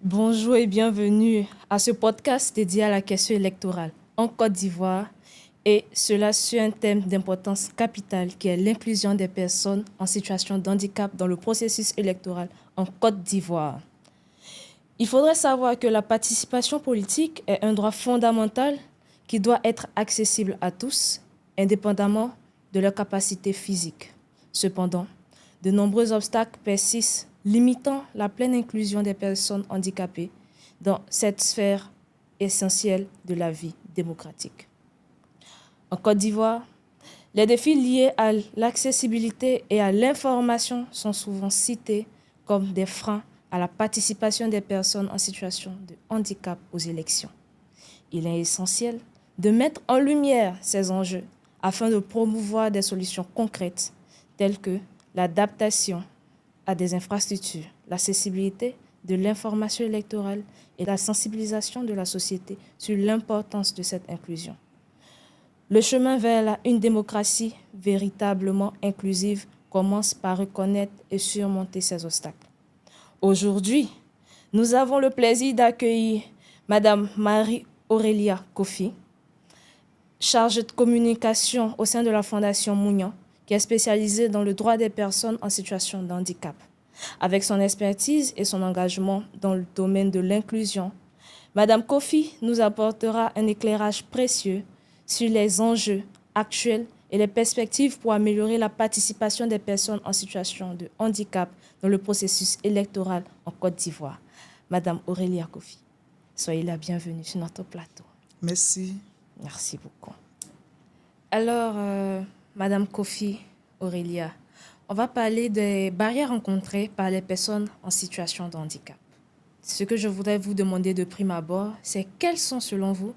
Bonjour et bienvenue à ce podcast dédié à la question électorale en Côte d'Ivoire et cela sur un thème d'importance capitale qui est l'inclusion des personnes en situation de handicap dans le processus électoral en Côte d'Ivoire. Il faudrait savoir que la participation politique est un droit fondamental qui doit être accessible à tous, indépendamment de leur capacité physique. Cependant, de nombreux obstacles persistent, limitant la pleine inclusion des personnes handicapées dans cette sphère essentielle de la vie démocratique. En Côte d'Ivoire, les défis liés à l'accessibilité et à l'information sont souvent cités comme des freins à la participation des personnes en situation de handicap aux élections. Il est essentiel de mettre en lumière ces enjeux afin de promouvoir des solutions concrètes telles que l'adaptation à des infrastructures, l'accessibilité de l'information électorale et la sensibilisation de la société sur l'importance de cette inclusion. Le chemin vers une démocratie véritablement inclusive commence par reconnaître et surmonter ces obstacles. Aujourd'hui, nous avons le plaisir d'accueillir Madame Marie-Aurélia Kofi, chargée de communication au sein de la Fondation Mounian, qui est spécialisée dans le droit des personnes en situation de handicap. Avec son expertise et son engagement dans le domaine de l'inclusion, Madame Kofi nous apportera un éclairage précieux sur les enjeux actuels et les perspectives pour améliorer la participation des personnes en situation de handicap dans le processus électoral en Côte d'Ivoire. Madame Aurélia Kofi, soyez la bienvenue sur notre plateau. Merci. Merci beaucoup. Alors, Madame Kofi Aurélia, on va parler des barrières rencontrées par les personnes en situation de handicap. Ce que je voudrais vous demander de prime abord, c'est quelles sont selon vous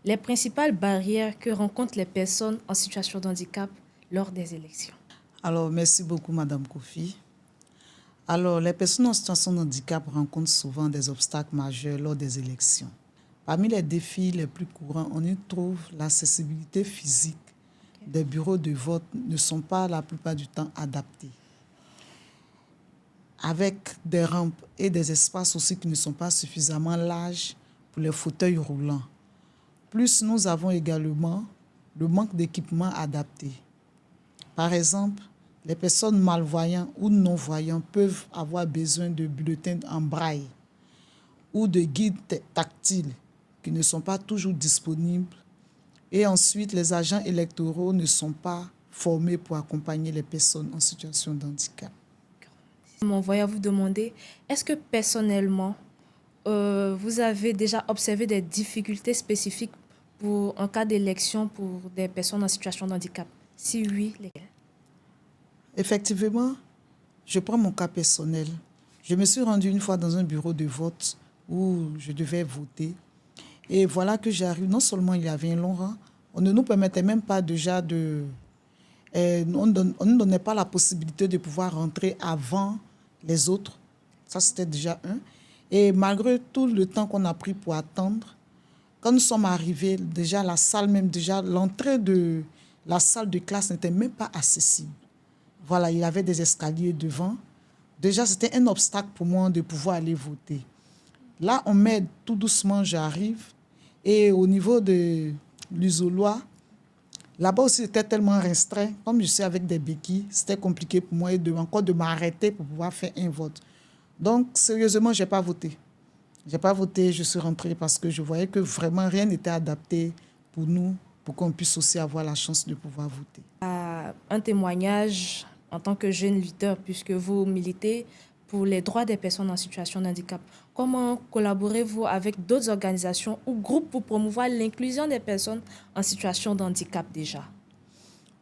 les principales barrières que rencontrent les personnes en situation de handicap lors des élections? Alors, merci beaucoup, Madame Kofi. Alors, les personnes en situation de handicap rencontrent souvent des obstacles majeurs lors des élections. Parmi les défis les plus courants, on y trouve l'accessibilité physique. Des bureaux de vote ne sont pas la plupart du temps adaptés, avec des rampes et des espaces aussi qui ne sont pas suffisamment larges pour les fauteuils roulants. Plus nous avons également le manque d'équipements adaptés. Par exemple, les personnes malvoyantes ou non-voyantes peuvent avoir besoin de bulletins en braille ou de guides tactiles qui ne sont pas toujours disponibles. Et ensuite, les agents électoraux ne sont pas formés pour accompagner les personnes en situation de handicap. On va vous demander, est-ce que personnellement, vous avez déjà observé des difficultés spécifiques en cas d'élection pour des personnes en situation de handicap? Si oui, lesquelles? Effectivement, je prends mon cas personnel. Je me suis rendue une fois dans un bureau de vote où je devais voter. Et voilà que j'arrive. Non seulement il y avait un long rang, on ne nous permettait même pas déjà de... on ne donnait pas la possibilité de pouvoir rentrer avant les autres. Ça, c'était déjà un. Et malgré tout le temps qu'on a pris pour attendre, quand nous sommes arrivés, déjà la salle même, déjà l'entrée de la salle de classe n'était même pas accessible. Voilà, il y avait des escaliers devant. Déjà, c'était un obstacle pour moi de pouvoir aller voter. Là, on m'aide tout doucement, j'arrive. Et au niveau de l'isoloir, là-bas aussi, c'était tellement restreint. Comme je suis avec des béquilles, c'était compliqué pour moi encore de m'arrêter pour pouvoir faire un vote. Donc, sérieusement, je n'ai pas voté. Je n'ai pas voté, je suis rentrée parce que je voyais que vraiment rien n'était adapté pour nous, pour qu'on puisse aussi avoir la chance de pouvoir voter. Un témoignage en tant que jeune lutteur, puisque vous militez pour les droits des personnes en situation de handicap. Comment collaborez-vous avec d'autres organisations ou groupes pour promouvoir l'inclusion des personnes en situation de handicap déjà?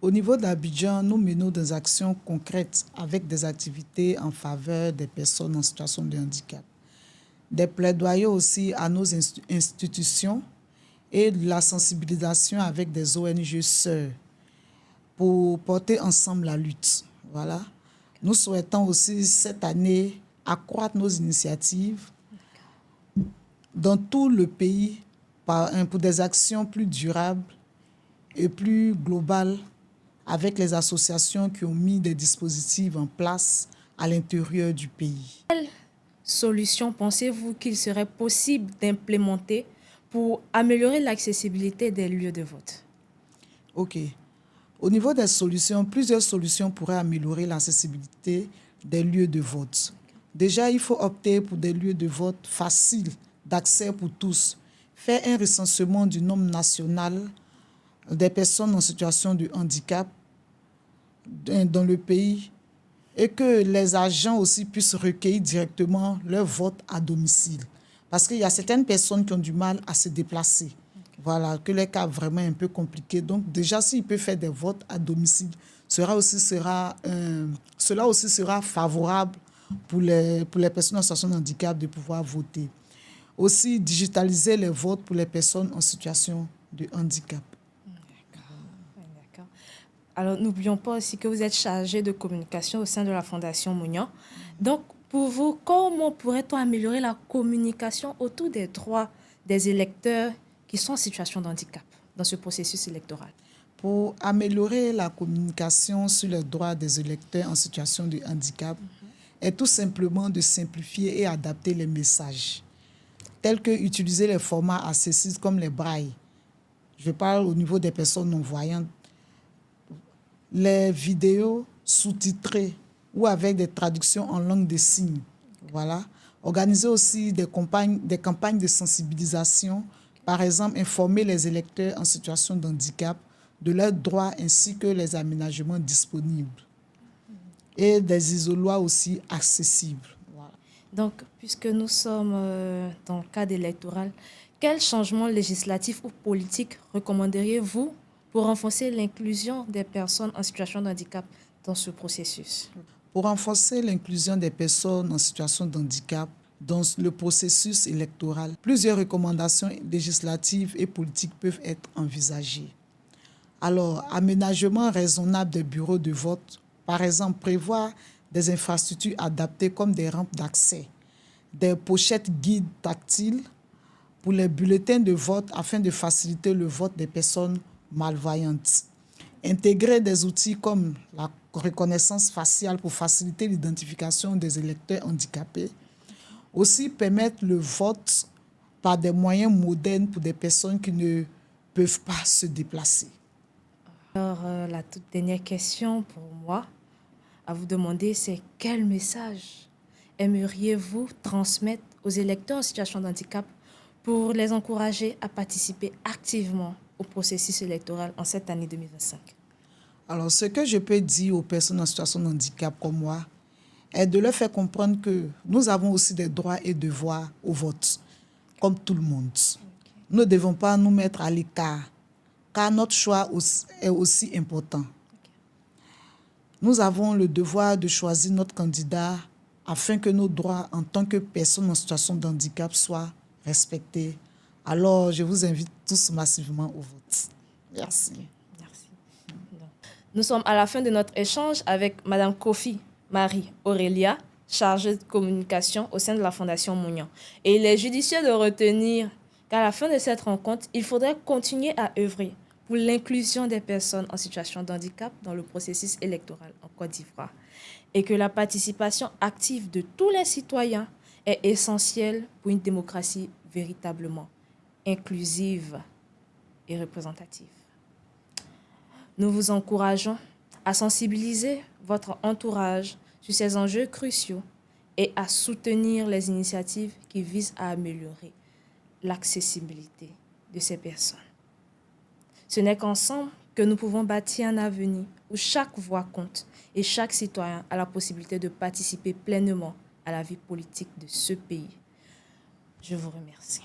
Au niveau d'Abidjan, nous menons des actions concrètes avec des activités en faveur des personnes en situation de handicap. Des plaidoyers aussi à nos institutions et de la sensibilisation avec des ONG sœurs pour porter ensemble la lutte. Voilà. Nous souhaitons aussi cette année accroître nos initiatives dans tout le pays pour des actions plus durables et plus globales avec les associations qui ont mis des dispositifs en place à l'intérieur du pays. solutions pensez-vous qu'il serait possible d'implémenter pour améliorer l'accessibilité des lieux de vote? OK. Au niveau des solutions, plusieurs solutions pourraient améliorer l'accessibilité des lieux de vote. Déjà, il faut opter pour des lieux de vote faciles d'accès pour tous. Faire un recensement du nombre national des personnes en situation de handicap dans le pays et que les agents aussi puissent recueillir directement leur vote à domicile. Parce qu'il y a certaines personnes qui ont du mal à se déplacer. Voilà, que les cas vraiment un peu compliqués. Donc déjà, s'il peut faire des votes à domicile, cela aussi sera favorable pour les personnes en situation de handicap de pouvoir voter. Aussi, digitaliser les votes pour les personnes en situation de handicap. D'accord. Alors, n'oublions pas aussi que vous êtes chargé de communication au sein de la Fondation Mounian. Donc, pour vous, comment pourrait-on améliorer la communication autour des droits des électeurs qui sont en situation de handicap dans ce processus électoral? Pour améliorer la communication sur les droits des électeurs en situation de handicap, est tout simplement de simplifier et adapter les messages, tels que utiliser les formats accessibles comme les brailles. Je parle au niveau des personnes non-voyantes. Les vidéos sous-titrées ou avec des traductions en langue des signes. Voilà. Organiser aussi des campagnes de sensibilisation, par exemple, informer les électeurs en situation de handicap de leurs droits ainsi que les aménagements disponibles. Et des isoloirs aussi accessibles. Voilà. Donc, puisque nous sommes dans le cadre électoral, quels changements législatifs ou politiques recommanderiez-vous pour renforcer l'inclusion des personnes en situation de handicap dans ce processus? Pour renforcer l'inclusion des personnes en situation de handicap dans le processus électoral, plusieurs recommandations législatives et politiques peuvent être envisagées. Alors, aménagement raisonnable des bureaux de vote, par exemple, prévoir des infrastructures adaptées comme des rampes d'accès, des pochettes guides tactiles pour les bulletins de vote afin de faciliter le vote des personnes malvoyantes. Intégrer des outils comme la reconnaissance faciale pour faciliter l'identification des électeurs handicapés. Aussi permettre le vote par des moyens modernes pour des personnes qui ne peuvent pas se déplacer. Alors, la toute dernière question pour moi à vous demander, c'est quel message aimeriez-vous transmettre aux électeurs en situation de handicap pour les encourager à participer activement au processus électoral en cette année 2025? Alors, ce que je peux dire aux personnes en situation de handicap comme moi est de leur faire comprendre que nous avons aussi des droits et devoirs au vote, comme tout le monde. Nous ne devons pas nous mettre à l'écart, car notre choix est aussi important. Nous avons le devoir de choisir notre candidat afin que nos droits en tant que personnes en situation de handicap soient respectés. Alors, je vous invite tous massivement au vote. Merci. Merci. Nous sommes à la fin de notre échange avec Madame Kofi Marie-Aurélia, chargée de communication au sein de la Fondation Mounian. Et il est judicieux de retenir qu'à la fin de cette rencontre, il faudrait continuer à œuvrer pour l'inclusion des personnes en situation de handicap dans le processus électoral en Côte d'Ivoire et que la participation active de tous les citoyens est essentielle pour une démocratie véritablement inclusive et représentative. Nous vous encourageons à sensibiliser votre entourage sur ces enjeux cruciaux et à soutenir les initiatives qui visent à améliorer l'accessibilité de ces personnes. Ce n'est qu'ensemble que nous pouvons bâtir un avenir où chaque voix compte et chaque citoyen a la possibilité de participer pleinement à la vie politique de ce pays. Je vous remercie.